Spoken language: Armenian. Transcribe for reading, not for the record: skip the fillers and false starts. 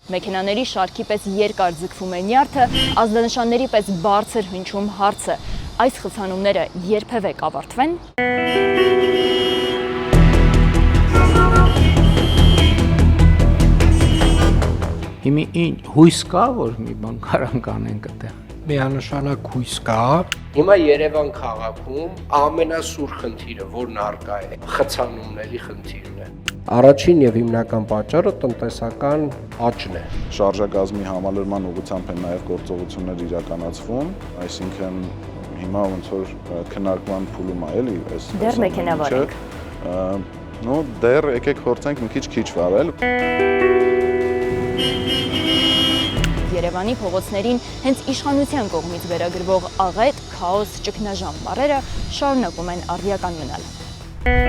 Մեքենաների շարքի պես երկար ձգվում է նյարդը, ազդանշանների պես բարձր հնչում հարցը։ Այս խցանումները երբևէ կավարտվեն։ Հիմի հույս կա, որ մի բան կարան կանենք այդտեղ։ Միանշանակ հույս կա։ Հիմա Երևան քաղաքում ամենասուր խնդիրը, որն առկա է, խցանումների խնդիրն է։ Առաջին եւ հիմնական պատճառը տնտեսական աճն է։ Շարժակազմի համալրման ուղղությամբ են նաև գործողություններ իրականացվում, այսինքն հիմա ոնց որ քննարկման փուլում է էլի այս Դեռ մեքենավար եք։ Ну, դեռ եկեք փորձենք մի քիչ վարել։ Երևանի փողոցներին հենց իշխանության կողմից վերագրվող աղետ, քաոս, ճգնաժամ բառերը շարունակում են արդիականանալ։